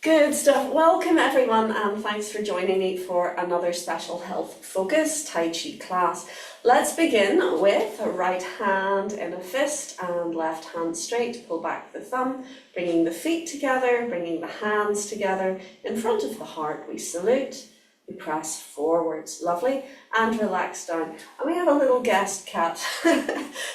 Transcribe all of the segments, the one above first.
Good stuff. Welcome everyone and thanks for joining me for another special health focused Tai Chi class. Let's begin with right hand in a fist and left hand straight. Pull back the thumb, bringing the feet together, bringing the hands together. In front of the heart we salute, we press forwards, lovely, and relax down. And we have a little guest cat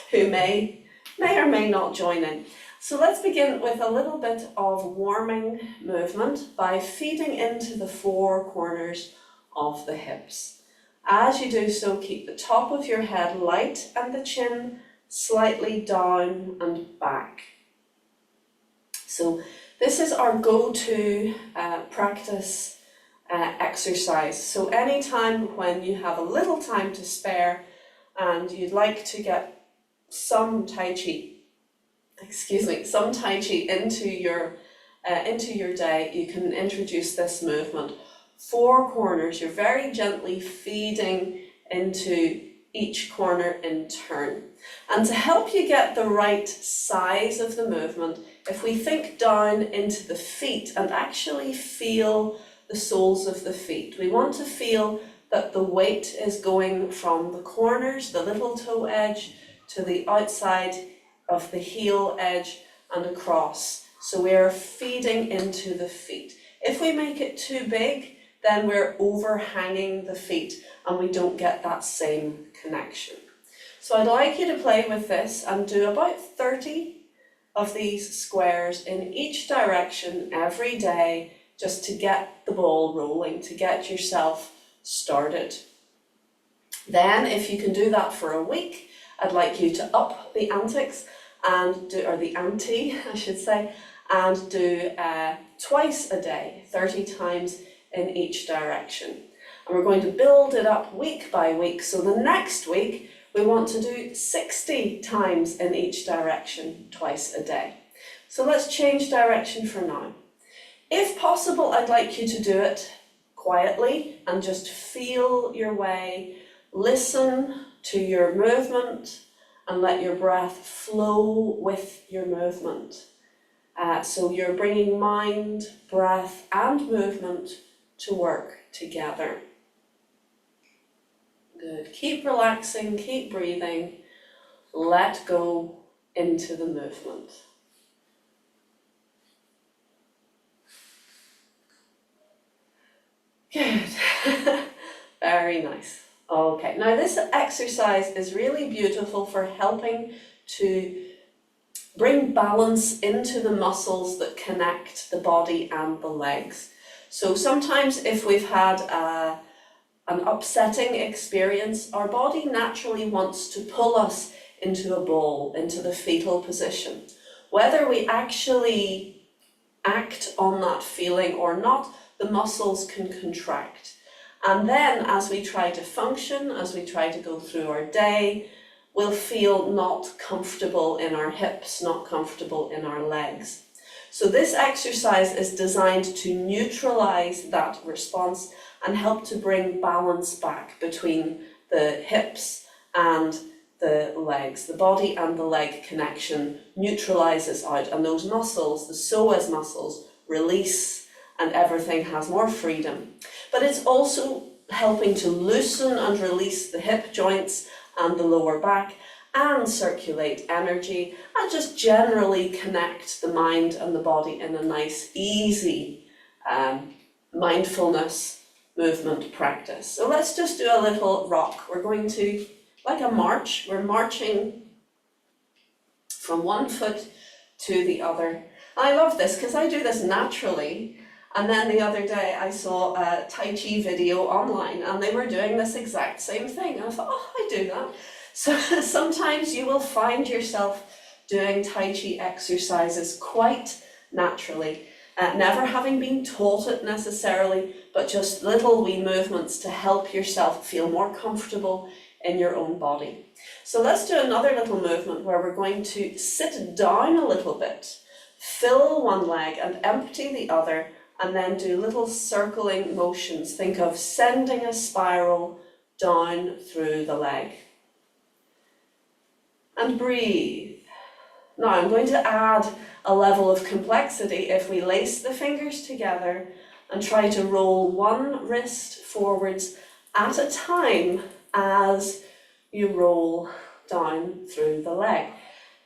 who may or may not join in. So let's begin with a little bit of warming movement by feeding into the four corners of the hips. As you do so, keep the top of your head light and the chin slightly down and back. So this is our go-to practice exercise. So anytime when you have a little time to spare and you'd like to get some Tai Chi into your day, you can introduce this movement. Four corners, you're very gently feeding into each corner in turn. And to help you get the right size of the movement, if we think down into the feet and actually feel the soles of the feet, we want to feel that the weight is going from the corners, the little toe edge, to the outside of the heel edge and across. So we're feeding into the feet. If we make it too big, then we're overhanging the feet and we don't get that same connection. So I'd like you to play with this and do about 30 of these squares in each direction every day, just to get the ball rolling, to get yourself started. Then if you can do that for a week, I'd like you to up the antics and do, or the ante, I should say, and do twice a day, 30 times in each direction. And we're going to build it up week by week. So the next week, we want to do 60 times in each direction, twice a day. So let's change direction for now. If possible, I'd like you to do it quietly and just feel your way, listen to your movement, and let your breath flow with your movement. So you're bringing mind, breath, and movement to work together. Good. Keep relaxing, keep breathing. Let go into the movement. Good. Very nice. Okay, now this exercise is really beautiful for helping to bring balance into the muscles that connect the body and the legs. So sometimes if we've had an upsetting experience, our body naturally wants to pull us into a ball, into the fetal position. Whether we actually act on that feeling or not, the muscles can contract. And then as we try to function, as we try to go through our day, we'll feel not comfortable in our hips, not comfortable in our legs. So this exercise is designed to neutralize that response and help to bring balance back between the hips and the legs. The body and the leg connection neutralizes out, and those muscles, the psoas muscles, release, and everything has more freedom. But it's also helping to loosen and release the hip joints and the lower back and circulate energy and just generally connect the mind and the body in a nice, easy mindfulness movement practice. So let's just do a little rock. We're going to, like a march, we're marching from one foot to the other. I love this because I do this naturally. And then the other day I saw a Tai Chi video online and they were doing this exact same thing. And I thought, oh, I do that. So sometimes you will find yourself doing Tai Chi exercises quite naturally, never having been taught it necessarily, but just little wee movements to help yourself feel more comfortable in your own body. So let's do another little movement where we're going to sit down a little bit, fill one leg and empty the other, and then do little circling motions. Think of sending a spiral down through the leg. And breathe. Now I'm going to add a level of complexity if we lace the fingers together and try to roll one wrist forwards at a time as you roll down through the leg.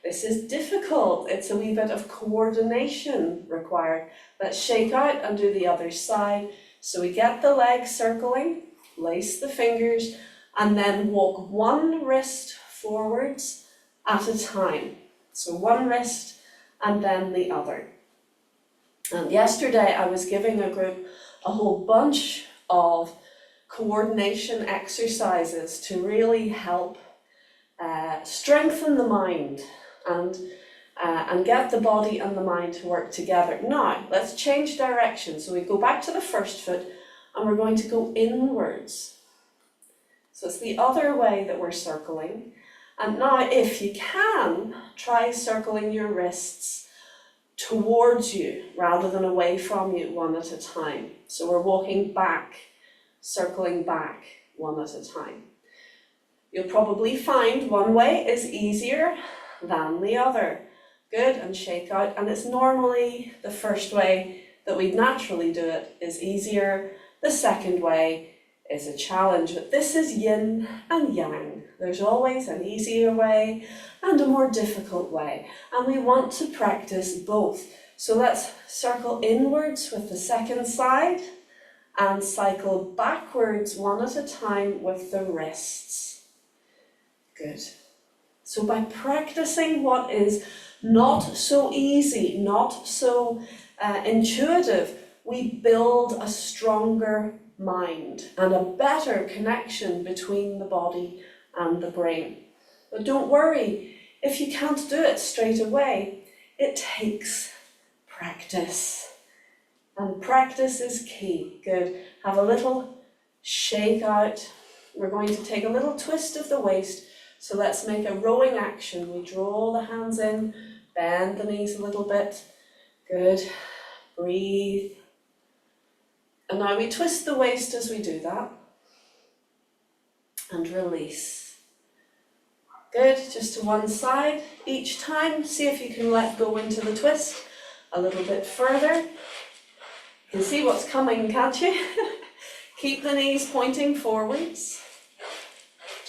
This is difficult, it's a wee bit of coordination required. Let's shake out and do the other side. So we get the leg circling, lace the fingers, and then walk one wrist forwards at a time. So one wrist and then the other. And yesterday I was giving a group a whole bunch of coordination exercises to really help strengthen the mind and get the body and the mind to work together. Now, let's change direction. So we go back to the first foot and we're going to go inwards. So it's the other way that we're circling. And now, if you can, try circling your wrists towards you rather than away from you, one at a time. So we're walking back, circling back, one at a time. You'll probably find one way is easier than the other. Good, and shake out. And it's normally the first way that we naturally do it is easier. The second way is a challenge. But this is yin and yang. There's always an easier way and a more difficult way. And we want to practice both. So let's circle inwards with the second side and cycle backwards one at a time with the wrists. Good. So by practicing what is not so easy, not so intuitive, we build a stronger mind and a better connection between the body and the brain. But don't worry, if you can't do it straight away, it takes practice. And practice is key. Good. Have a little shake out. We're going to take a little twist of the waist. So let's make a rowing action. We draw the hands in, bend the knees a little bit. Good. Breathe. And now we twist the waist as we do that. And release. Good. Just to one side each time. See if you can let go into the twist a little bit further. You can see what's coming, can't you? Keep the knees pointing forwards.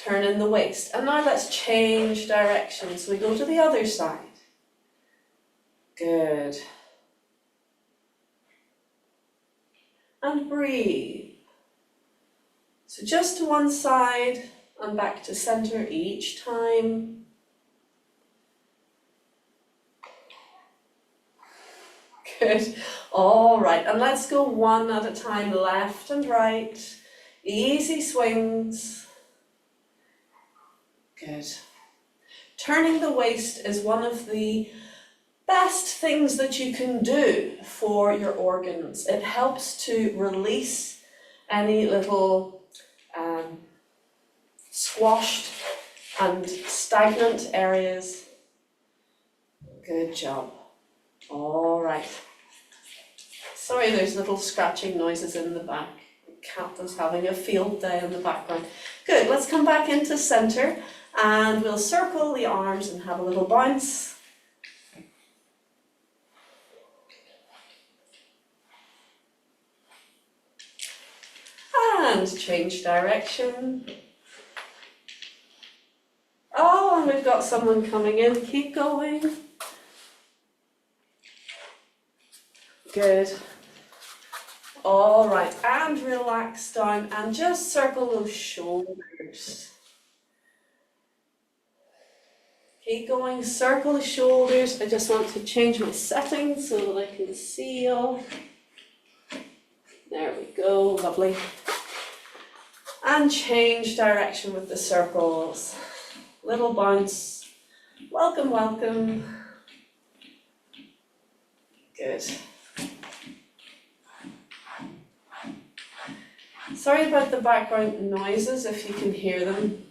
Turn in the waist. And now let's change direction. So we go to the other side. Good. And breathe. So just to one side and back to center each time. Good. All right. And let's go one at a time, left and right. Easy swings. Good. Turning the waist is one of the best things that you can do for your organs. It helps to release any little squashed and stagnant areas. Good job. All right. Sorry, there's little scratching noises in the back. The cat is having a field day in the background. Good, let's come back into center. And we'll circle the arms and have a little bounce. And change direction. Oh, and we've got someone coming in. Keep going. Good. All right, and relax down and just circle those shoulders. Keep going, circle the shoulders. I just want to change my settings so that I can see you all. There we go, lovely. And change direction with the circles. Little bounce. Welcome, welcome. Good. Sorry about the background noises if you can hear them.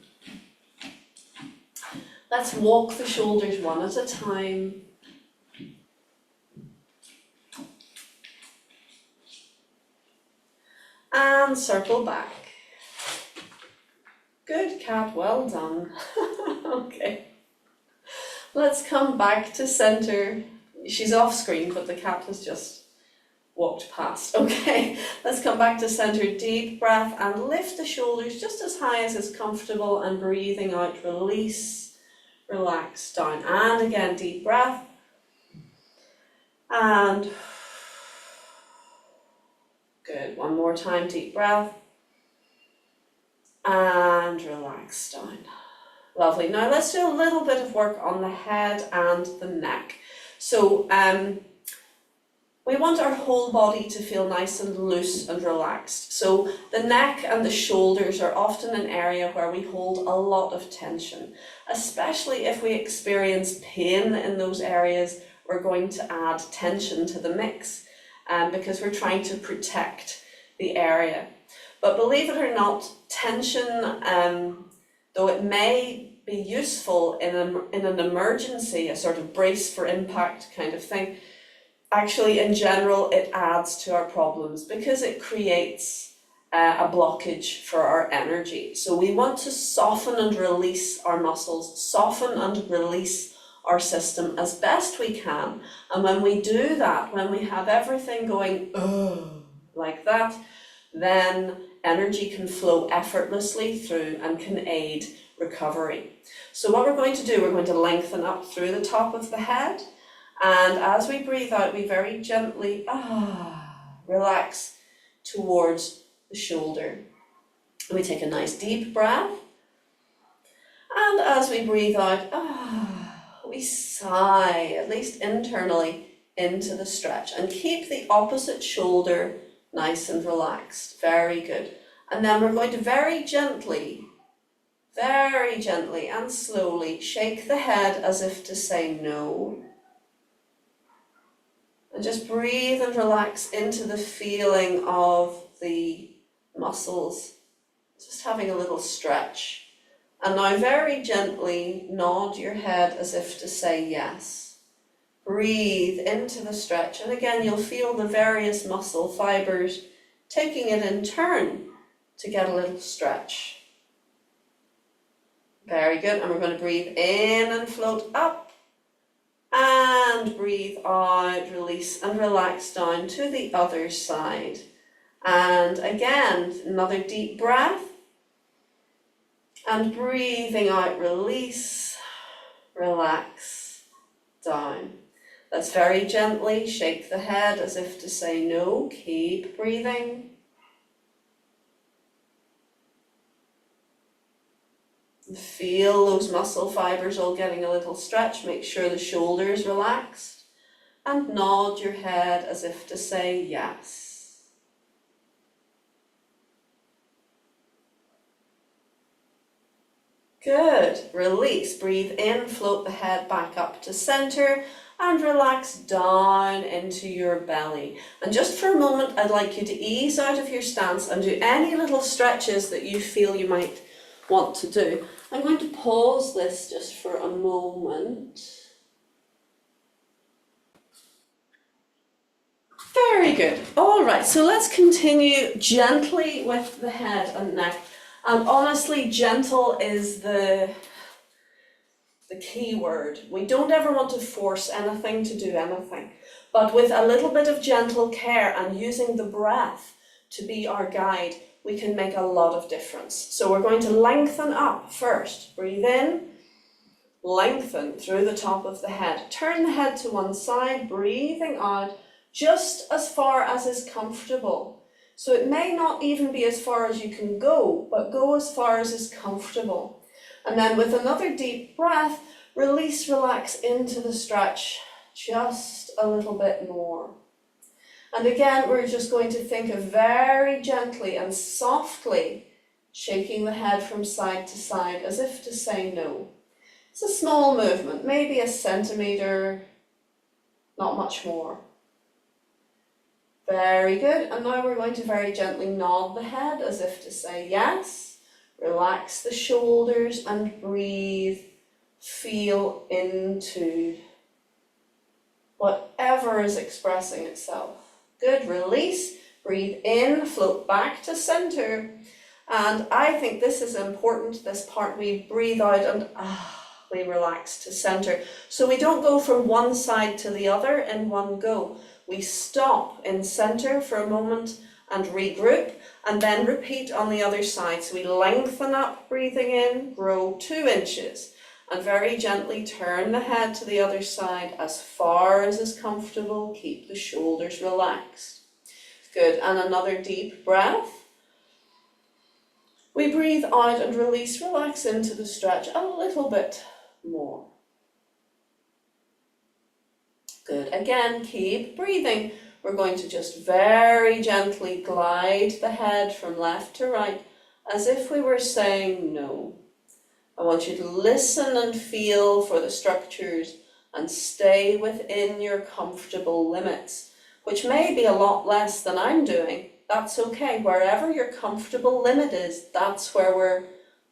Let's walk the shoulders one at a time. And circle back. Good cat, well done. Okay. Let's come back to center. She's off screen, but the cat has just walked past. Okay, let's come back to center. Deep breath and lift the shoulders just as high as is comfortable, and breathing out, release, relax down. And again, deep breath. And good. One more time, deep breath. And relax down. Lovely. Now let's do a little bit of work on the head and the neck. So we want our whole body to feel nice and loose and relaxed. So the neck and the shoulders are often an area where we hold a lot of tension, especially if we experience pain in those areas. We're going to add tension to the mix because we're trying to protect the area. But believe it or not, tension, though it may be useful in an emergency, a sort of brace for impact kind of thing, actually in general it adds to our problems because it creates a blockage for our energy. So we want to soften and release our muscles, soften and release our system as best we can. And when we do that, when we have everything going like that, then energy can flow effortlessly through and can aid recovery. So what we're going to do, we're going to lengthen up through the top of the head, and as we breathe out, we very gently relax towards the shoulder. We take a nice deep breath, and as we breathe out, we sigh, at least internally, into the stretch, and keep the opposite shoulder nice and relaxed. Very good. And then we're going to very gently and slowly shake the head as if to say no. And just breathe and relax into the feeling of the muscles. Just having a little stretch. And now very gently nod your head as if to say yes. Breathe into the stretch, and again you'll feel the various muscle fibers taking it in turn to get a little stretch. Very good, and we're going to breathe in and float up, and breathe out, release and relax down to the other side. And again, another deep breath, and breathing out, release, relax, down. Let's very gently shake the head as if to say no. Keep breathing. Feel those muscle fibers all getting a little stretch. Make sure the shoulders relaxed. And nod your head as if to say yes. Good. Release. Breathe in, float the head back up to center, and relax down into your belly. And just for a moment, I'd like you to ease out of your stance and do any little stretches that you feel you might want to do. I'm going to pause this just for a moment. Very good. All right, so let's continue gently with the head and neck. And honestly, gentle is the key word. We don't ever want to force anything to do anything, but with a little bit of gentle care and using the breath to be our guide, we can make a lot of difference. So we're going to lengthen up first. Breathe in, lengthen through the top of the head. Turn the head to one side, breathing out just as far as is comfortable. So it may not even be as far as you can go, but go as far as is comfortable. And then with another deep breath, release, relax into the stretch just a little bit more. And again, we're just going to think of very gently and softly shaking the head from side to side as if to say no. It's a small movement, maybe a centimetre, not much more. Very good. And now we're going to very gently nod the head as if to say yes. Relax the shoulders and breathe. Feel into whatever is expressing itself. Good. Release. Breathe in. Float back to center. And I think this is important, this part. We breathe out and we relax to center. So we don't go from one side to the other in one go. We stop in center for a moment and regroup, and then repeat on the other side. So we lengthen up, breathing in, grow 2 inches, and very gently turn the head to the other side as far as is comfortable. Keep the shoulders relaxed. Good, and another deep breath. We breathe out and release, relax into the stretch a little bit more. Good, again, keep breathing. We're going to just very gently glide the head from left to right, as if we were saying no. I want you to listen and feel for the structures and stay within your comfortable limits, which may be a lot less than I'm doing. That's okay. Wherever your comfortable limit is, that's where we're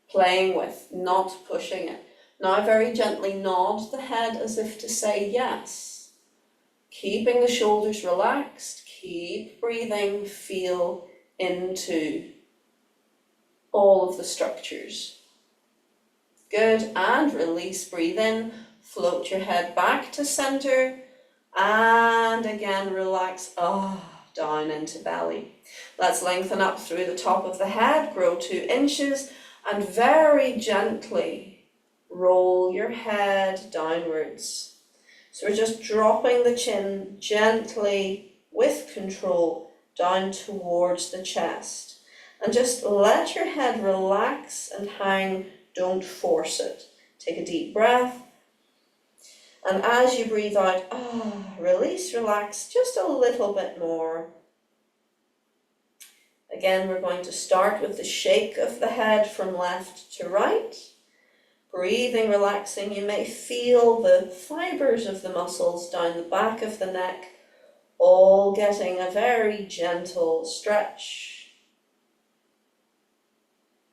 playing with, not pushing it. Now very gently nod the head as if to say yes. Keeping the shoulders relaxed, keep breathing, feel into all of the structures. Good, and release, breathe in, float your head back to center, and again relax, down into belly. Let's lengthen up through the top of the head, grow 2 inches, and very gently roll your head downwards. So we're just dropping the chin gently, with control, down towards the chest. And just let your head relax and hang. Don't force it. Take a deep breath. And as you breathe out, release, relax just a little bit more. Again, we're going to start with the shake of the head from left to right. Breathing, relaxing. You may feel the fibers of the muscles down the back of the neck, all getting a very gentle stretch.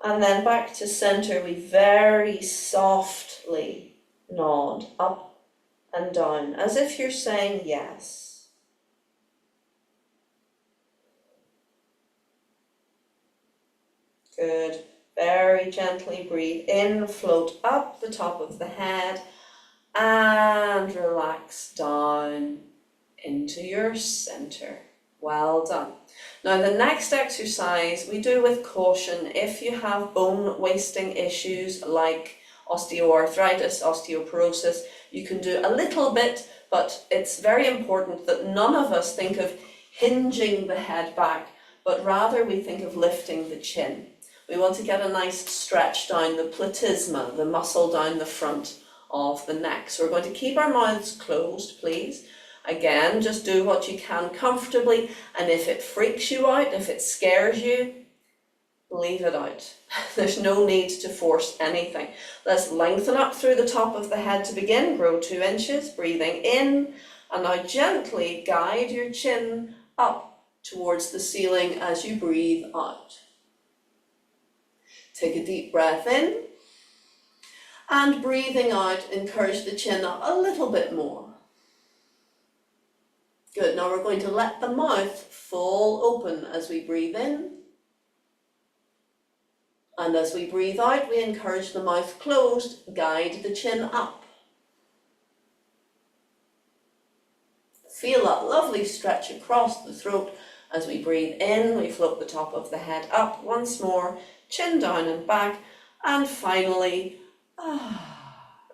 And then back to center, we very softly nod up and down, as if you're saying yes. Good. Very gently breathe in, float up the top of the head, and relax down into your center. Well done. Now the next exercise we do with caution. If you have bone wasting issues like osteoarthritis, osteoporosis, you can do a little bit, but it's very important that none of us think of hinging the head back, but rather we think of lifting the chin. We want to get a nice stretch down the platysma, the muscle down the front of the neck. So we're going to keep our mouths closed, please. Again, just do what you can comfortably, and if it freaks you out, if it scares you, leave it out. There's no need to force anything. Let's lengthen up through the top of the head to begin. Grow 2 inches, breathing in, and now gently guide your chin up towards the ceiling as you breathe out. Take a deep breath in, and breathing out, encourage the chin up a little bit more. Good, now we're going to let the mouth fall open as we breathe in. And as we breathe out, we encourage the mouth closed, guide the chin up. Feel that lovely stretch across the throat. As we breathe in, we float the top of the head up once more, chin down and back, and finally,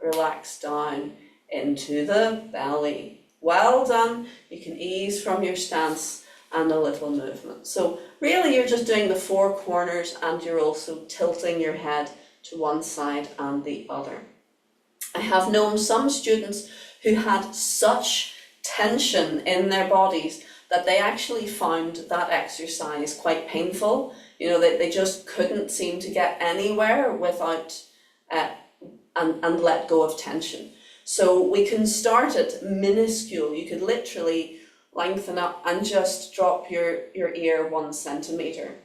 relax down into the belly. Well done. You can ease from your stance and a little movement. So really you're just doing the 4 corners, and you're also tilting your head to one side and the other. I have known some students who had such tension in their bodies that they actually found that exercise quite painful. You know, they just couldn't seem to get anywhere without and let go of tension. So we can start it minuscule. You could literally lengthen up and just drop your ear 1 centimeter.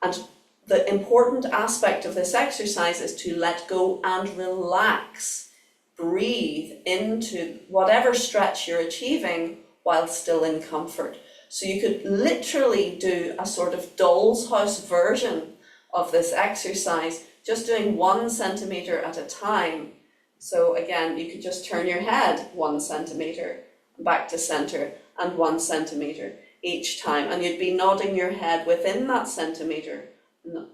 And the important aspect of this exercise is to let go and relax. Breathe into whatever stretch you're achieving while still in comfort. So you could literally do a sort of doll's house version of this exercise, just doing 1 centimeter at a time, So again, you could just turn your head 1 centimetre back to centre and 1 centimetre each time, and you'd be nodding your head within that centimetre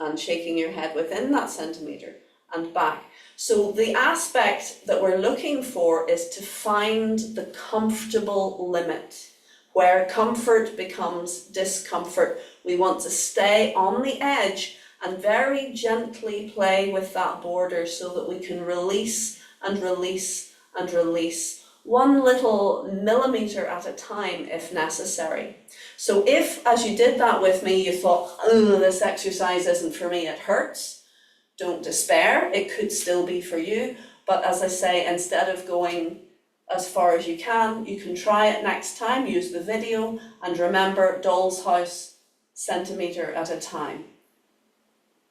and shaking your head within that centimetre and back. So the aspect that we're looking for is to find the comfortable limit, where comfort becomes discomfort. We want to stay on the edge and very gently play with that border so that we can release and release and release, 1 little millimetre at a time if necessary. So if, as you did that with me, you thought, oh, this exercise isn't for me, it hurts, don't despair, it could still be for you. But as I say, instead of going as far as you can try it next time, use the video, and remember, doll's house, centimetre at a time.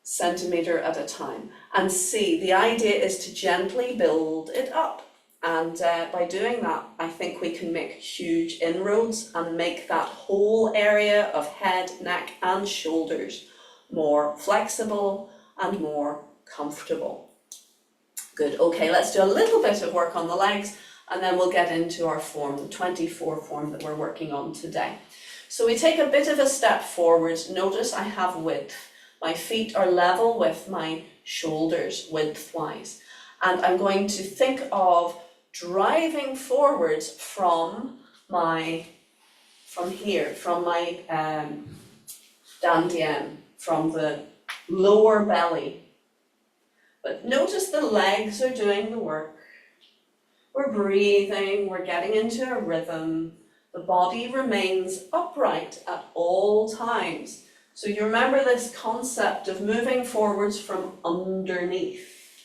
Centimetre at a time. And see, the idea is to gently build it up. And by doing that, I think we can make huge inroads and make that whole area of head, neck and shoulders more flexible and more comfortable. Good, okay, let's do a little bit of work on the legs and then we'll get into our form, the 24 form that we're working on today. So we take a bit of a step forward. Notice I have width. My feet are level with my shoulders width-wise. And I'm going to think of driving forwards from my dantian, from the lower belly. But notice the legs are doing the work. We're breathing, we're getting into a rhythm. The body remains upright at all times. So you remember this concept of moving forwards from underneath.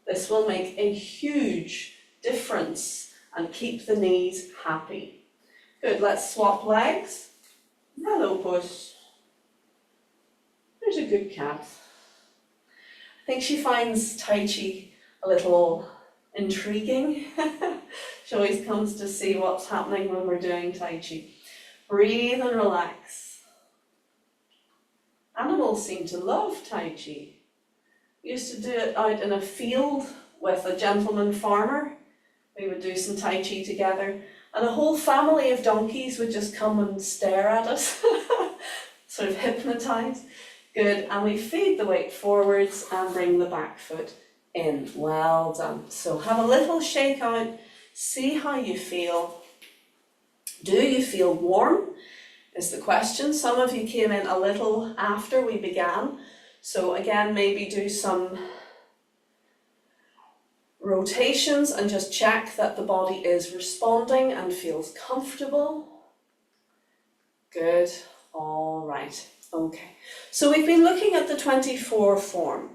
This will make a huge difference and keep the knees happy. Good, let's swap legs. Hello, puss. There's a good cat. I think she finds Tai Chi a little intriguing. She always comes to see what's happening when we're doing Tai Chi. Breathe and relax. Animals seem to love Tai Chi. We used to do it out in a field with a gentleman farmer. We would do some Tai Chi together, and a whole family of donkeys would just come and stare at us, sort of hypnotised. Good, and we feed the weight forwards and bring the back foot in. Well done. So have a little shake out, see how you feel. Do you feel warm? Is the question. Some of you came in a little after we began. So again, maybe do some rotations and just check that the body is responding and feels comfortable. Good, all right, okay. So we've been looking at the 24 form.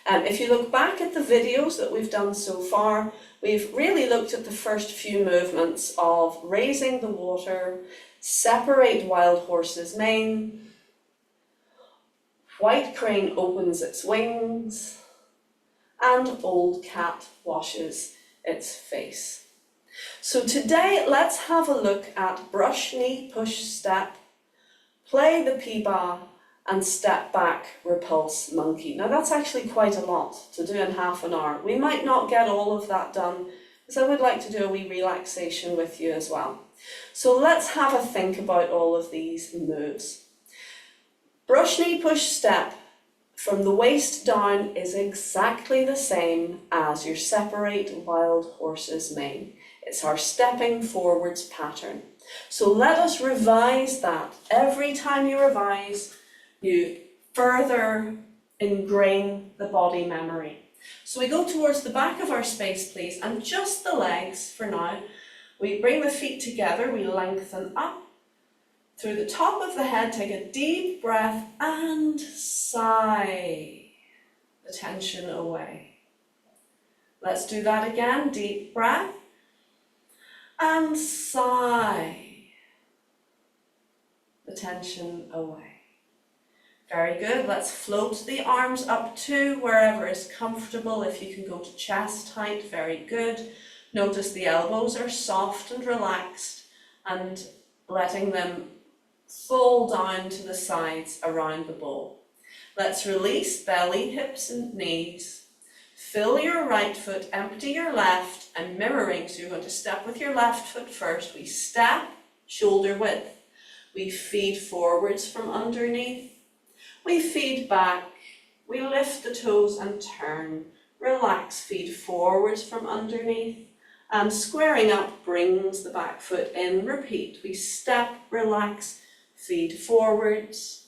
If you look back at the videos that we've done so far, we've really looked at the first few movements of raising the water, separate wild horse's mane, white crane opens its wings, and old cat washes its face. So today, let's have a look at brush, knee, push, step, play the P-bar, and step back, repulse, monkey. Now that's actually quite a lot to do in half an hour. We might not get all of that done, because I would like to do a wee relaxation with you as well. So let's have a think about all of these moves. Brush, knee, push, step, from the waist down is exactly the same as your separate wild horse's mane. It's our stepping forwards pattern. So let us revise that. Every time you revise, you further ingrain the body memory. So we go towards the back of our space, please, and just the legs for now. We bring the feet together, we lengthen up. Through the top of the head, take a deep breath and sigh the tension away. Let's do that again. Deep breath and sigh the tension away. Very good. Let's float the arms up to wherever is comfortable. If you can go to chest height, very good. Notice the elbows are soft and relaxed and letting them fall down to the sides around the bowl. Let's release belly, hips and knees. fill your right foot, empty your left, and mirroring. So you're going to step with your left foot first. We step, shoulder width. We feed forwards from underneath. We feed back. We lift the toes and turn. Relax, feed forwards from underneath. And squaring up brings the back foot in. Repeat. We step, relax, feed forwards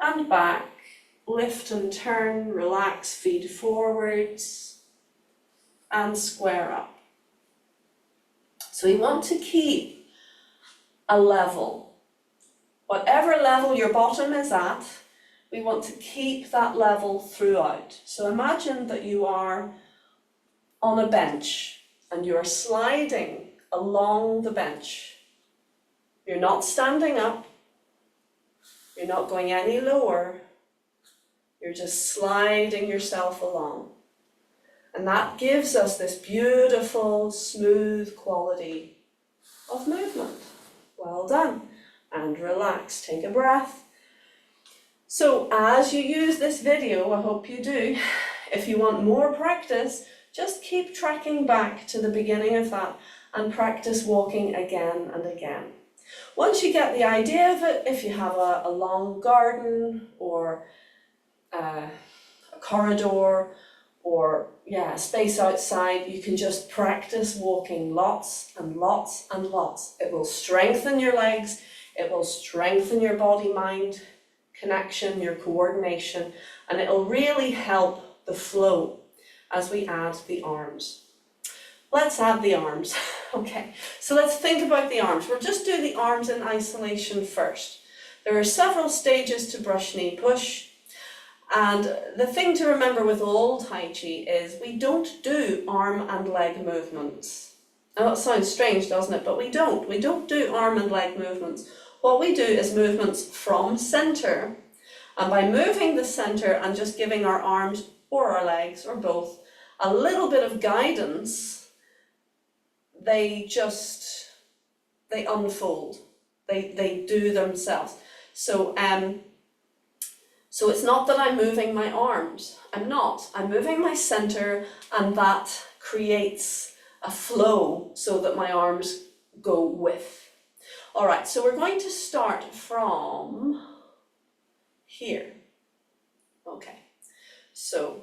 and back. Lift and turn, relax, feed forwards and square up. So we want to keep a level. Whatever level your bottom is at, we want to keep that level throughout. So imagine that you are on a bench and you're sliding along the bench. You're not standing up, you're not going any lower, you're just sliding yourself along. And that gives us this beautiful, smooth quality of movement. Well done. And relax, take a breath. So as you use this video, I hope you do, if you want more practice, just keep tracking back to the beginning of that and practice walking again and again. Once you get the idea of it, if you have a long garden or a corridor or a space outside, you can just practice walking lots and lots and lots. It will strengthen your legs, it will strengthen your body-mind connection, your coordination, and it'll really help the flow as we add the arms. Let's add the arms. Okay, so let's think about the arms. We'll just do the arms in isolation first. There are several stages to brush, knee, push. And the thing to remember with old Tai Chi is we don't do arm and leg movements. Now that sounds strange, doesn't it? But we don't. We don't do arm and leg movements. What we do is movements from center. And by moving the center and just giving our arms or our legs or both a little bit of guidance, they unfold. They do themselves. So it's not that I'm moving my arms. I'm not. I'm moving my center, and that creates a flow so that my arms go with. All right, so we're going to start from here. Okay, so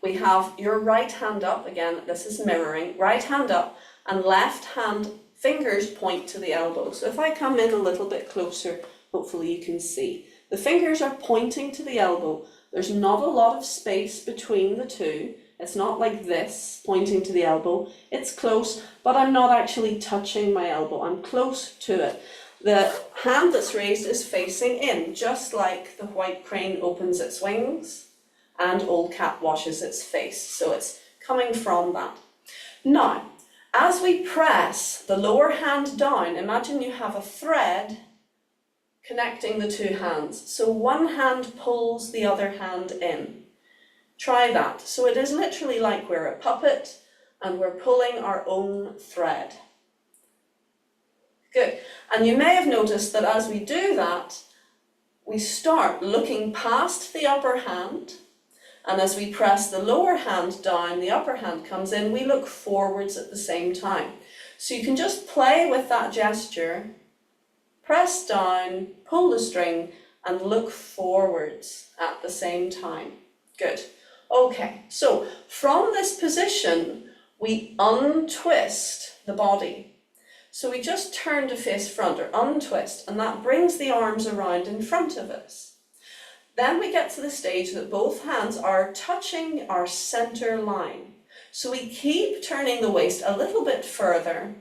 we have your right hand up. Again, this is mirroring. Right hand up and left hand fingers point to the elbow. So if I come in a little bit closer, hopefully you can see. The fingers are pointing to the elbow. There's not a lot of space between the two. It's not like this, pointing to the elbow. It's close, but I'm not actually touching my elbow. I'm close to it. The hand that's raised is facing in, just like the white crane opens its wings and old cat washes its face. So it's coming from that. Now, as we press the lower hand down, imagine you have a thread connecting the two hands. So one hand pulls the other hand in. Try that. So it is literally like we're a puppet and we're pulling our own thread. Good. And you may have noticed that as we do that, we start looking past the upper hand, and as we press the lower hand down, the upper hand comes in, we look forwards at the same time. So you can just play with that gesture, press down, pull the string, and look forwards at the same time. Good. Okay, so from this position, we untwist the body. So we just turn to face front or untwist, and that brings the arms around in front of us. Then we get to the stage that both hands are touching our center line. So we keep turning the waist a little bit further,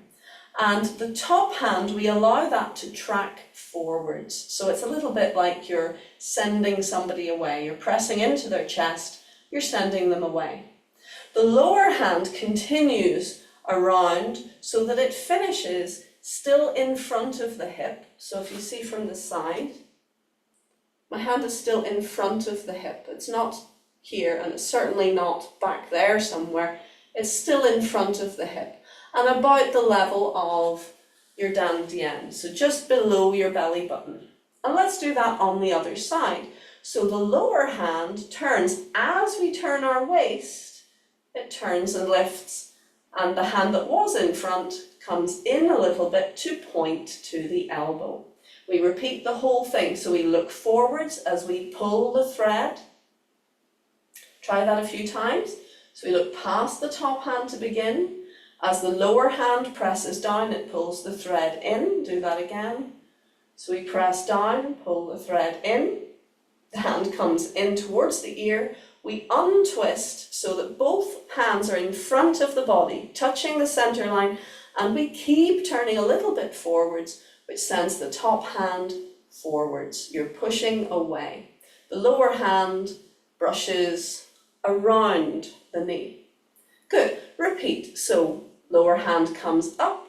and the top hand, we allow that to track forwards. So it's a little bit like you're sending somebody away. You're pressing into their chest, you're sending them away. The lower hand continues around so that it finishes still in front of the hip. So if you see from the side, my hand is still in front of the hip. It's not here, and it's certainly not back there somewhere. It's still in front of the hip and about the level of your dantian, so just below your belly button. And let's do that on the other side. So the lower hand turns. As we turn our waist, it turns and lifts, and the hand that was in front comes in a little bit to point to the elbow. We repeat the whole thing, so we look forwards as we pull the thread. Try that a few times. So we look past the top hand to begin. As the lower hand presses down, it pulls the thread in. Do that again. So we press down, pull the thread in. The hand comes in towards the ear. We untwist so that both hands are in front of the body, touching the center line, and we keep turning a little bit forwards, which sends the top hand forwards. You're pushing away. The lower hand brushes around the knee. Good. Repeat. So lower hand comes up,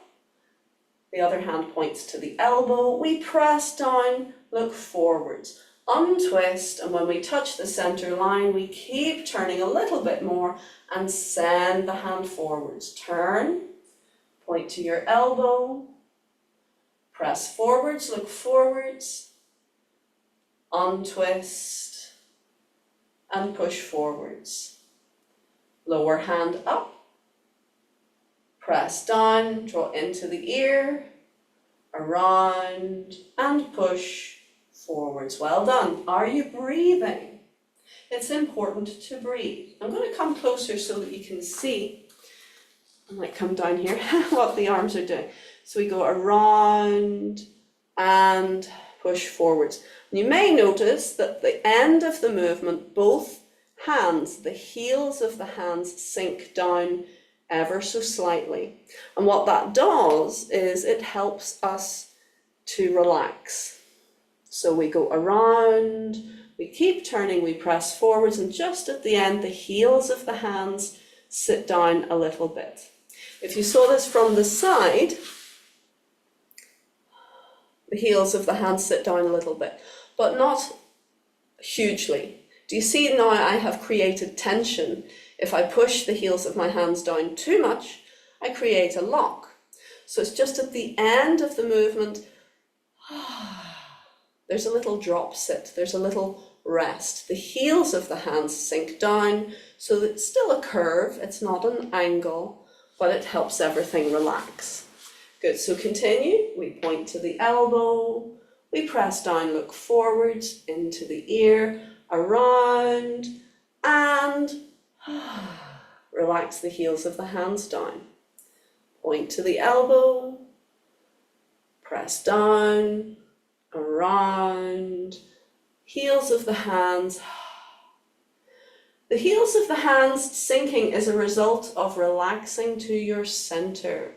the other hand points to the elbow. We press down, look forwards, untwist, and when we touch the center line, we keep turning a little bit more and send the hand forwards. Turn, point to your elbow, press forwards, look forwards, untwist, and push forwards. Lower hand up, press down, draw into the ear, around, and push forwards. Well done. Are you breathing? It's important to breathe. I'm going to come closer so that you can see. I might come down here what the arms are doing. So we go around and push forwards. You may notice that at the end of the movement, both hands, the heels of the hands, sink down ever so slightly. And what that does is it helps us to relax. So we go around, we keep turning, we press forwards, and just at the end, the heels of the hands sit down a little bit. If you saw this from the side, the heels of the hands sit down a little bit, but not hugely. Do you see now I have created tension? If I push the heels of my hands down too much, I create a lock. So it's just at the end of the movement, there's a little drop sit, there's a little rest. The heels of the hands sink down, so that it's still a curve, it's not an angle, but it helps everything relax. Good, so continue. We point to the elbow, we press down, look forwards, into the ear, around, and relax the heels of the hands down. Point to the elbow, press down, around, heels of the hands. The heels of the hands sinking is a result of relaxing to your center.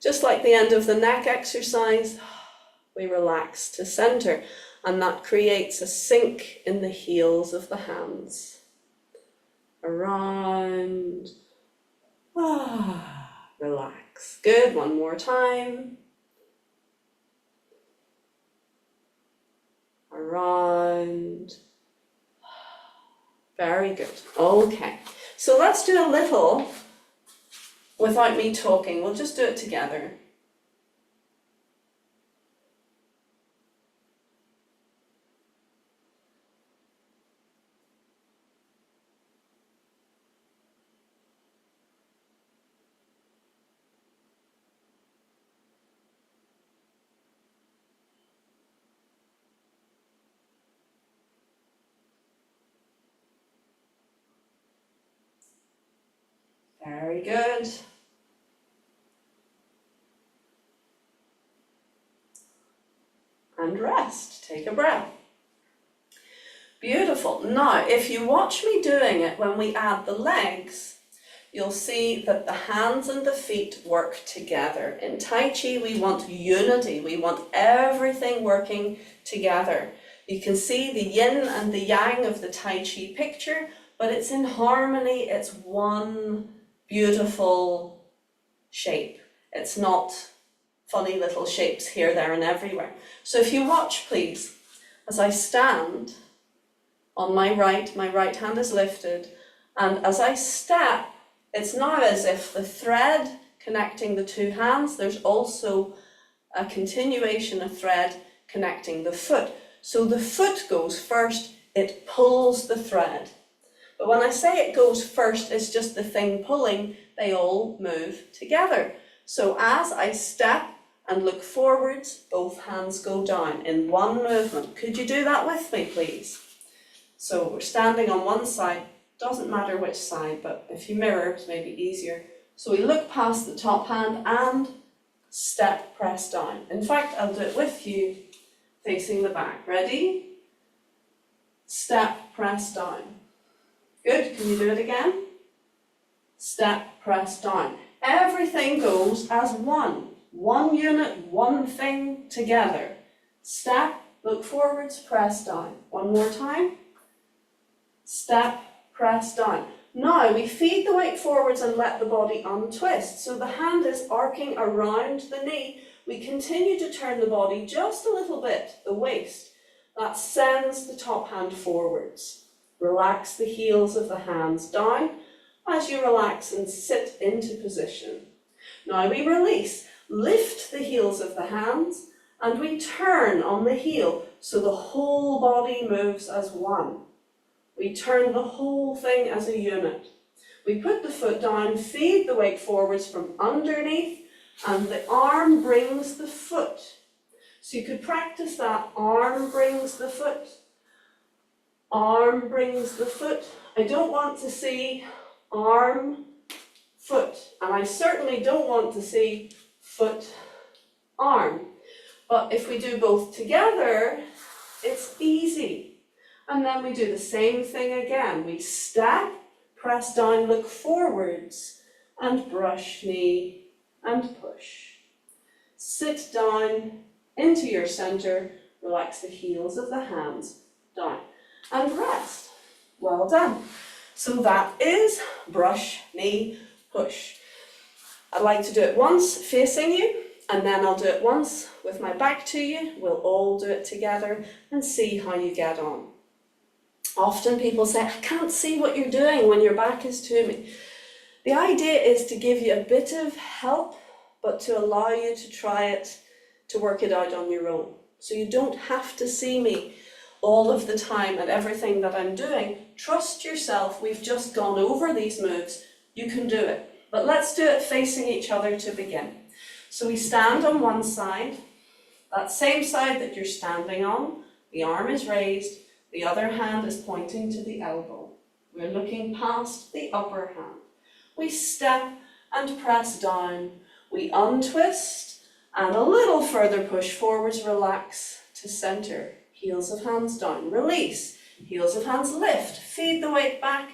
Just like the end of the neck exercise, we relax to center, and that creates a sink in the heels of the hands. Around, relax. Good, one more time. Around. Very good. Okay, so let's do a little without me talking. We'll just do it together. Very good. And rest. Take a breath. Beautiful. Now, if you watch me doing it, when we add the legs, you'll see that the hands and the feet work together. In Tai Chi, we want unity. We want everything working together. You can see the yin and the yang of the Tai Chi picture, but it's in harmony. It's one beautiful shape. It's not funny little shapes here, there, and everywhere. So if you watch, please, as I stand on my right hand is lifted, and as I step, it's now as if the thread connecting the two hands, there's also a continuation of thread connecting the foot. So the foot goes first It pulls the thread. But when I say it goes first, it's just the thing pulling, they all move together. So as I step and look forwards, both hands go down in one movement. Could you do that with me, please? So we're standing on one side, doesn't matter which side, but if you mirror, it's maybe easier. So we look past the top hand and step, press down. In fact, I'll do it with you, facing the back. Ready? Step, press down. Good, can you do it again? Step, press down. Everything goes as one unit, one thing together. Step, look forwards, press down. One more time. Step, press down. Now we feed the weight forwards and let the body untwist. So the hand is arcing around the knee. We continue to turn the body just a little bit, the waist. That sends the top hand forwards. Relax the heels of the hands down as you relax and sit into position. Now we release, lift the heels of the hands and we turn on the heel so the whole body moves as one. We turn the whole thing as a unit. We put the foot down, feed the weight forwards from underneath and the arm brings the foot. So you could practice that, arm brings the foot. Arm brings the foot. I don't want to see arm, foot, and I certainly don't want to see foot, arm. But if we do both together, it's easy. And then we do the same thing again. We step, press down, look forwards, and brush knee and push. Sit down into your center, relax the heels of the hands down. And rest. Well done. So that is brush, knee, push. I'd like to do it once facing you, and then I'll do it once with my back to you. We'll all do it together and see how you get on. Often people say, I can't see what you're doing when your back is to me. The idea is to give you a bit of help, but to allow you to try it, to work it out on your own. So you don't have to see me all of the time and everything that I'm doing. Trust yourself, we've just gone over these moves, you can do it. But let's do it facing each other to begin. So we stand on one side, that same side that you're standing on, the arm is raised, the other hand is pointing to the elbow. We're looking past the upper hand. We step and press down, we untwist and a little further push forwards, relax to center. Heels of hands down, release, heels of hands lift, feed the weight back,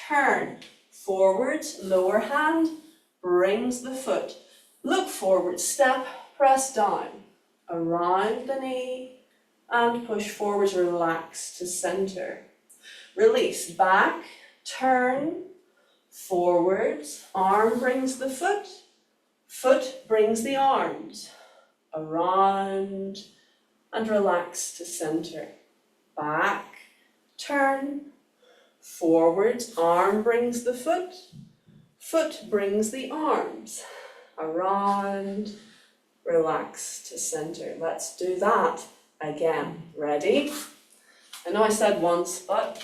turn, forwards, lower hand, brings the foot, look forward, step, press down, around the knee, and push forwards, relax to center. Release, back, turn, forwards, arm brings the foot, foot brings the arms, around, and relax to center. Back, turn, forwards, arm brings the foot, foot brings the arms, around, relax to center. Let's do that again. Ready? I know I said once, but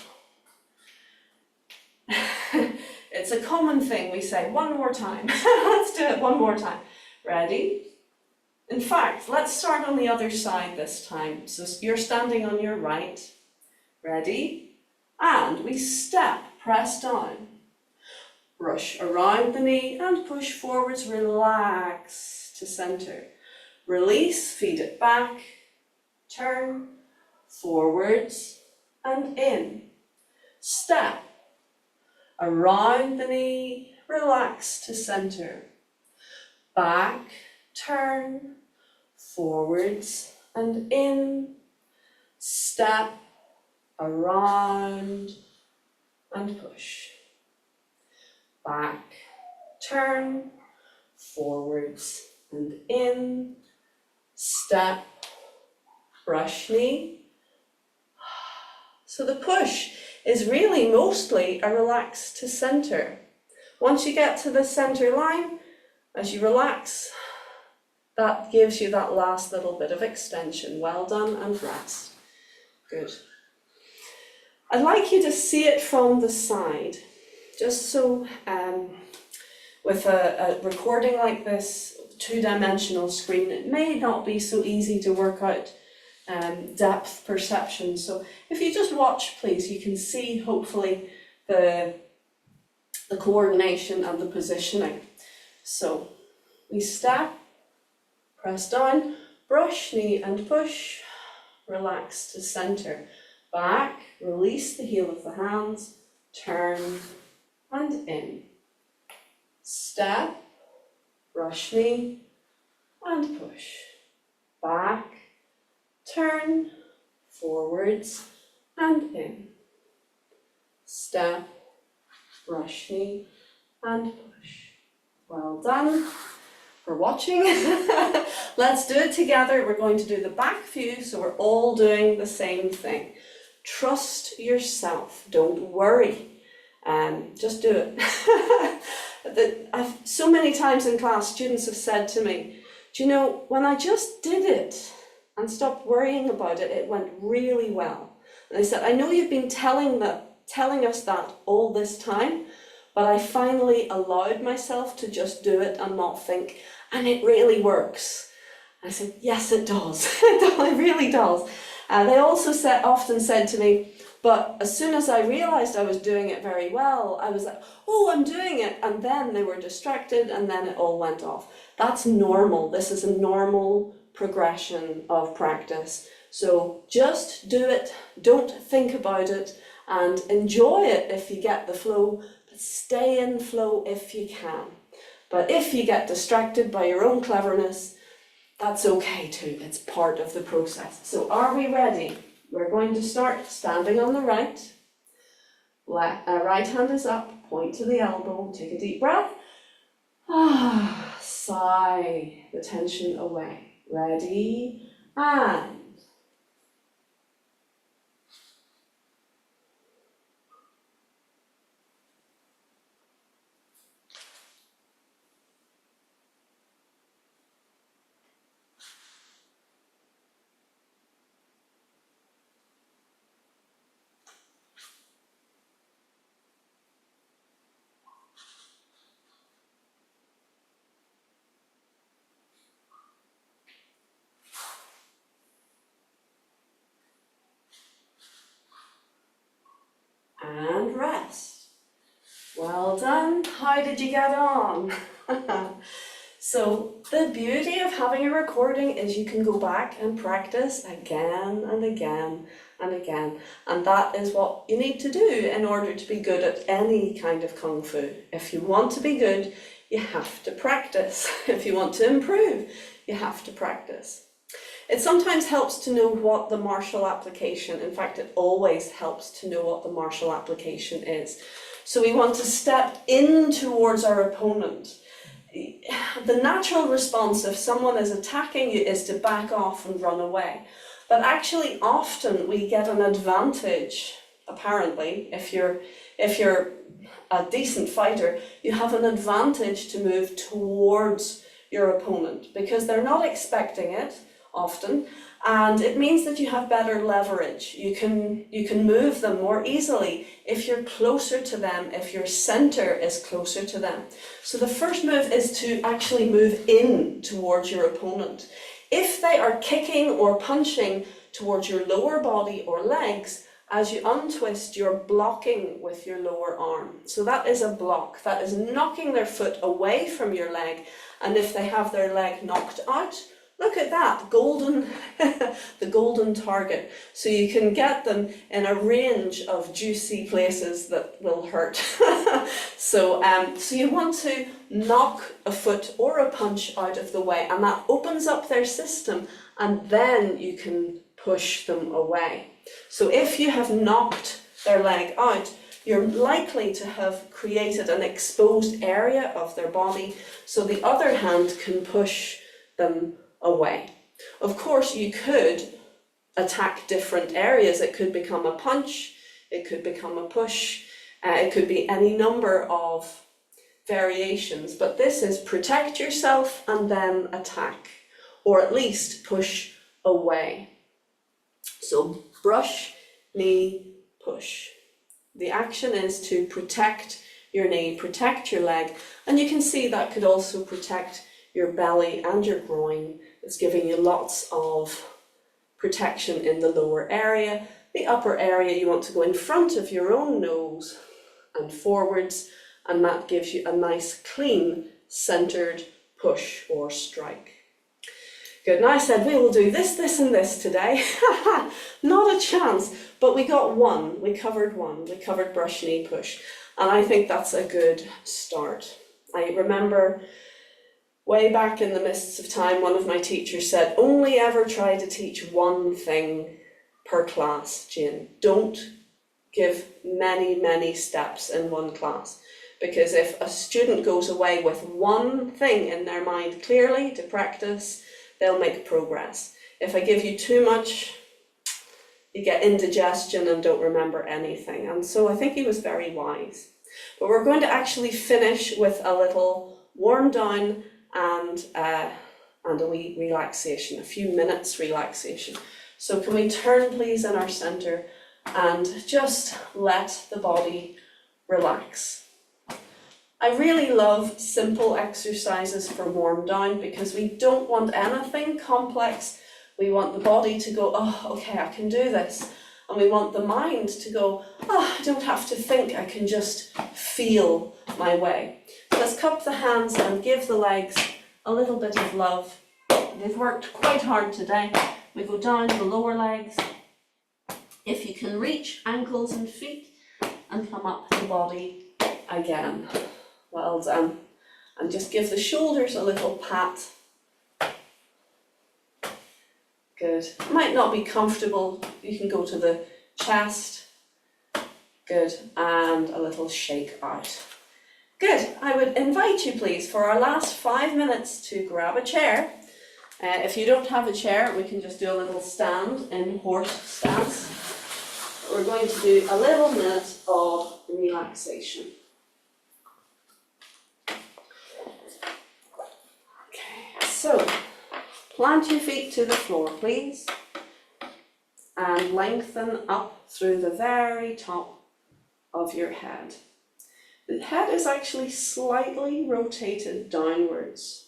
it's a common thing we say one more time. Let's do it one more time. Ready? In fact, let's start on the other side this time. So you're standing on your right. Ready? And we step, press down. Brush around the knee and push forwards, relax to center. Release, feed it back, turn, forwards and in. Step, around the knee, relax to center. Back, turn, forwards and in, step, around and push. Back, turn, forwards and in, step, brush knee. So the push is really mostly a relax to center. Once you get to the center line, as you relax, that gives you that last little bit of extension. Well done and rest. Good. I'd like you to see it from the side, just so with a recording like this, two-dimensional screen, it may not be so easy to work out depth perception. So if you just watch, please, you can see hopefully the coordination and the positioning. So we step, press down, brush, knee and push, relax to center, back, release the heel of the hands, turn and in. Step, brush knee and push, back, turn, forwards and in. Step, brush knee and push. Well done for watching. Let's do it together. We're going to do the back view, so we're all doing the same thing. Trust yourself, don't worry, just do it. So many times in class, students have said to me, do you know, when I just did it and stopped worrying about it, it went really well. And they said, I know you've been telling us that all this time, but I finally allowed myself to just do it and not think, and it really works. I said, yes, it does. It really does. They also often said to me, but as soon as I realized I was doing it very well, I was like, oh, I'm doing it. And then they were distracted and then it all went off. That's normal. This is a normal progression of practice. So just do it. Don't think about it and enjoy it if you get the flow, but stay in flow if you can. But if you get distracted by your own cleverness, that's okay too. It's part of the process. So are we ready? We're going to start standing on the right. Right hand is up, point to the elbow, take a deep breath. Sigh the tension away. Ready, and rest. Well done. How did you get on? So the beauty of having a recording is you can go back and practice again and again and again. And that is what you need to do in order to be good at any kind of Kung Fu. If you want to be good, you have to practice. If you want to improve, you have to practice. It sometimes helps to know what the martial application, in fact, it always helps to know what the martial application is. So we want to step in towards our opponent. The natural response if someone is attacking you is to back off and run away. But actually often we get an advantage, apparently, if you're a decent fighter, you have an advantage to move towards your opponent because they're not expecting it often, and it means that you have better leverage. You can move them more easily if you're closer to them, if your center is closer to them. So the first move is to actually move in towards your opponent. If they are kicking or punching towards your lower body or legs, as you untwist, you're blocking with your lower arm. So that is a block. That is knocking their foot away from your leg, and if they have their leg knocked out, look at that, the golden target. So you can get them in a range of juicy places that will hurt. So you want to knock a foot or a punch out of the way, and that opens up their system, and then you can push them away. So if you have knocked their leg out, you're likely to have created an exposed area of their body, so the other hand can push them away. Of course, you could attack different areas. It could become a punch, it could become a push, it could be any number of variations, but this is protect yourself and then attack, or at least push away. So brush, knee, push. The action is to protect your knee, protect your leg, and you can see that could also protect your belly and your groin. It's giving you lots of protection in the lower area. The upper area, you want to go in front of your own nose and forwards, and that gives you a nice clean centered push or strike. Good, now I said we will do this, this and this today. Not a chance, but we got one, we covered brush, knee, push, and I think that's a good start. I remember way back in the mists of time, one of my teachers said, only ever try to teach one thing per class, Jane. Don't give many steps in one class, because if a student goes away with one thing in their mind clearly to practice, they'll make progress. If I give you too much, you get indigestion and don't remember anything. And so I think he was very wise. But we're going to actually finish with a little warm down and a wee relaxation, a few minutes relaxation. So can we turn please in our center and just let the body relax. I really love simple exercises for warm down because we don't want anything complex. We want the body to go, oh, okay, I can do this. And we want the mind to go, oh, I don't have to think, I can just feel my way. So let's cup the hands and give the legs a little bit of love. They've worked quite hard today. We go down the lower legs. If you can reach ankles and feet and come up the body again. Well done. And just give the shoulders a little pat. Good. Might not be comfortable. You can go to the chest. Good. And a little shake out. Good. I would invite you please for our last 5 minutes to grab a chair. If you don't have a chair, we can just do a little stand in horse stance. We're going to do a little minute of relaxation. Okay, so plant your feet to the floor, please, and lengthen up through the very top of your head. The head is actually slightly rotated downwards.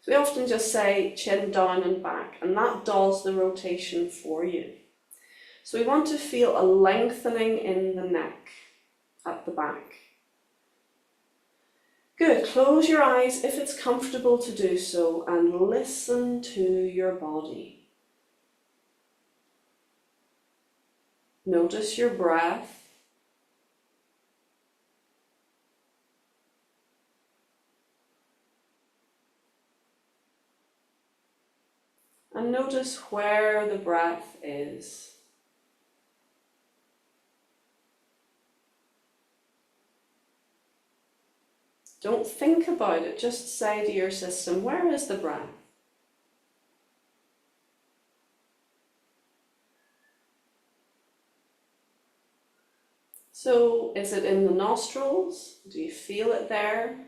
So we often just say chin down and back, and that does the rotation for you. So we want to feel a lengthening in the neck at the back. Good, close your eyes if it's comfortable to do so and listen to your body. Notice your breath. And notice where the breath is. Don't think about it, just say to your system, where is the breath? So, is it in the nostrils? Do you feel it there?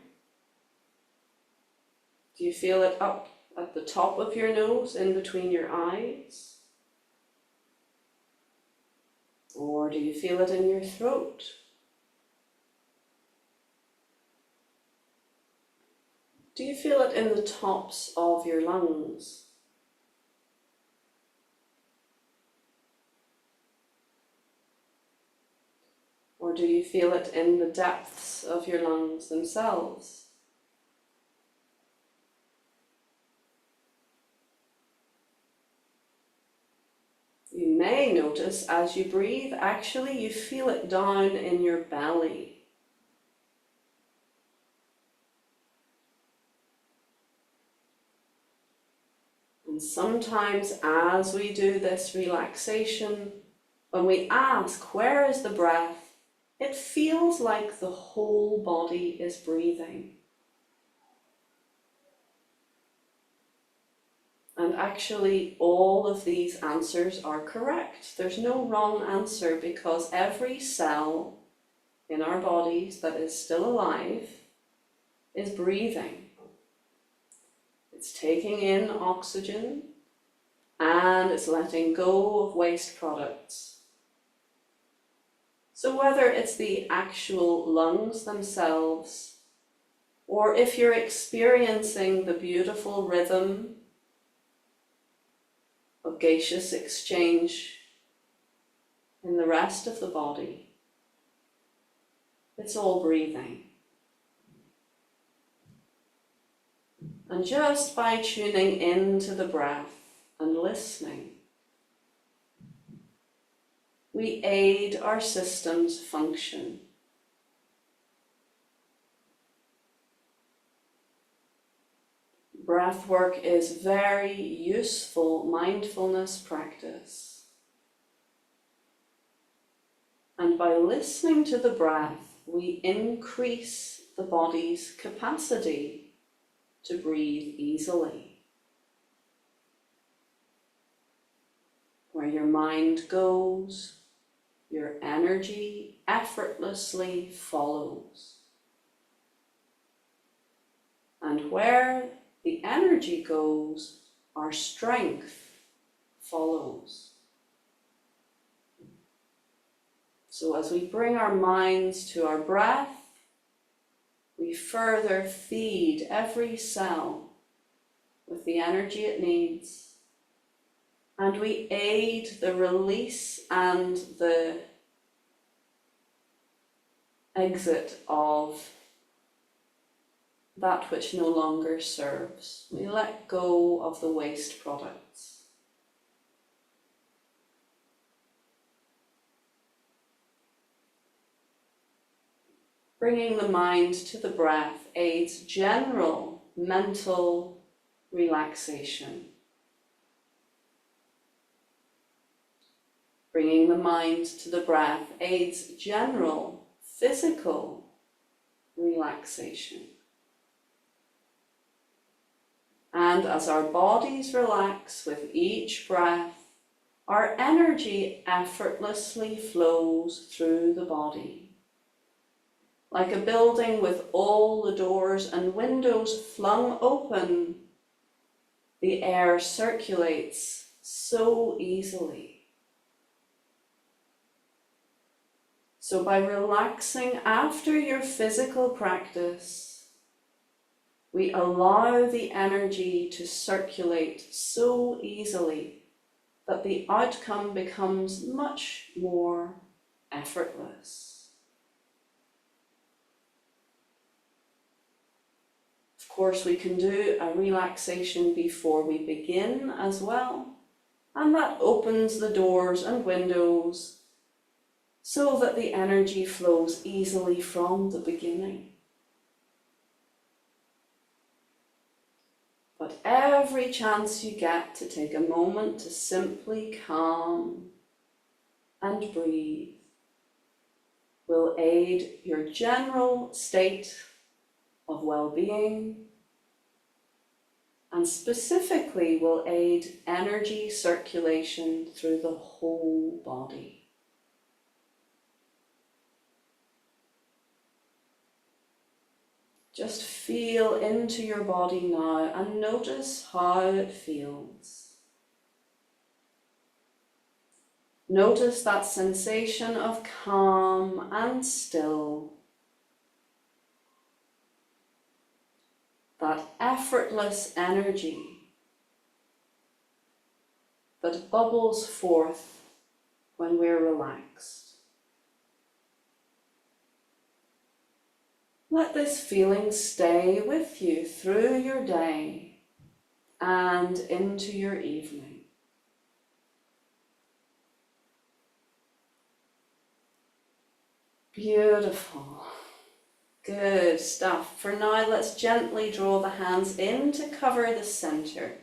Do you feel it up at the top of your nose, in between your eyes? Or do you feel it in your throat? Do you feel it in the tops of your lungs? Or do you feel it in the depths of your lungs themselves? You may notice as you breathe, actually you feel it down in your belly. And sometimes as we do this relaxation, when we ask, where is the breath? It feels like the whole body is breathing. And actually, all of these answers are correct. There's no wrong answer because every cell in our bodies that is still alive is breathing. It's taking in oxygen and it's letting go of waste products. So whether it's the actual lungs themselves, or if you're experiencing the beautiful rhythm of gaseous exchange in the rest of the body, it's all breathing. And just by tuning into the breath and listening, we aid our system's function. Breath work is very useful mindfulness practice. And by listening to the breath, we increase the body's capacity to breathe easily. Where your mind goes, your energy effortlessly follows. And where the energy goes, our strength follows. So as we bring our minds to our breath, we further feed every cell with the energy it needs, and we aid the release and the exit of that which no longer serves. We let go of the waste products. Bringing the mind to the breath aids general mental relaxation. Bringing the mind to the breath aids general physical relaxation. And as our bodies relax with each breath, our energy effortlessly flows through the body. Like a building with all the doors and windows flung open, the air circulates so easily. So by relaxing after your physical practice, we allow the energy to circulate so easily that the outcome becomes much more effortless. Of course, we can do a relaxation before we begin as well, and that opens the doors and windows so that the energy flows easily from the beginning. But every chance you get to take a moment to simply calm and breathe will aid your general state of well-being, and specifically will aid energy circulation through the whole body. Just feel into your body now and notice how it feels. Notice that sensation of calm and still, that effortless energy that bubbles forth when we're relaxed. Let this feeling stay with you through your day and into your evening. Beautiful. Good stuff. For now, let's gently draw the hands in to cover the center.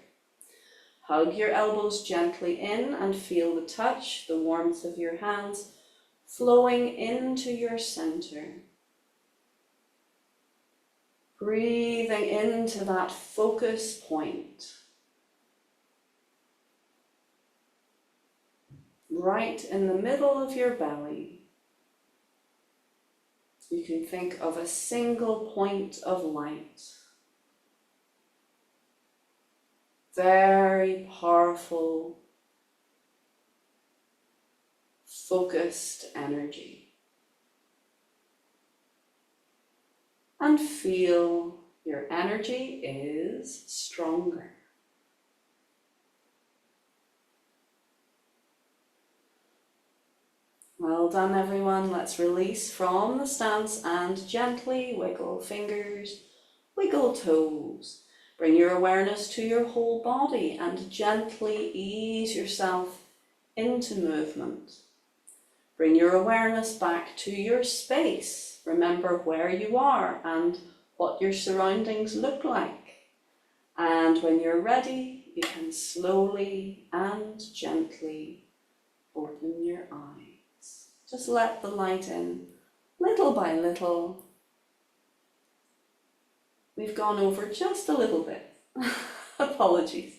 Hug your elbows gently in and feel the touch, the warmth of your hands flowing into your center. Breathing into that focus point. Right in the middle of your belly. You can think of a single point of light. Very powerful, focused energy. and feel your energy is stronger. Well done, everyone. Let's release from the stance and gently wiggle fingers, wiggle toes. Bring your awareness to your whole body and gently ease yourself into movement. Bring your awareness back to your space. Remember where you are and what your surroundings look like. And when you're ready, you can slowly and gently open your eyes. Just let the light in, little by little. We've gone over just a little bit. Apologies.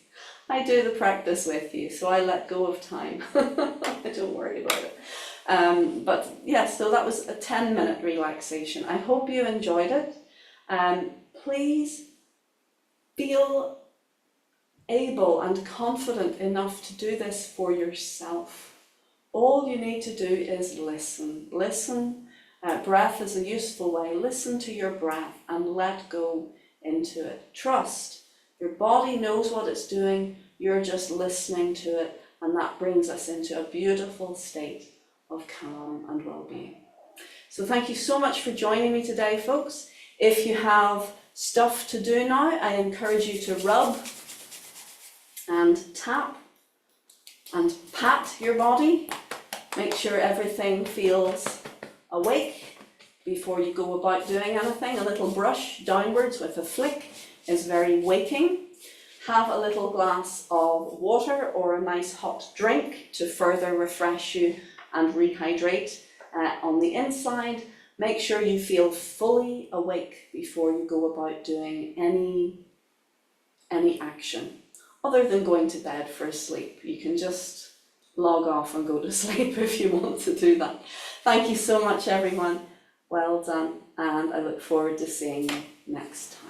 I do the practice with you, so I let go of time. Don't worry about it. But yes, so that was a 10-minute relaxation. I hope you enjoyed it. Please feel able and confident enough to do this for yourself. All you need to do is listen. Listen. Breath is a useful way. Listen to your breath and let go into it. Trust. Your body knows what it's doing. You're just listening to it, and that brings us into a beautiful state of calm and well-being. So thank you so much for joining me today, folks. If you have stuff to do now, I encourage you to rub and tap and pat your body. Make sure everything feels awake before you go about doing anything. A little brush downwards with a flick is very waking. Have a little glass of water or a nice hot drink to further refresh you and rehydrate on the inside. Make sure you feel fully awake before you go about doing any action other than going to bed for a sleep. You can just log off and go to sleep if you want to do that. Thank you so much, everyone. Well done, and I look forward to seeing you next time.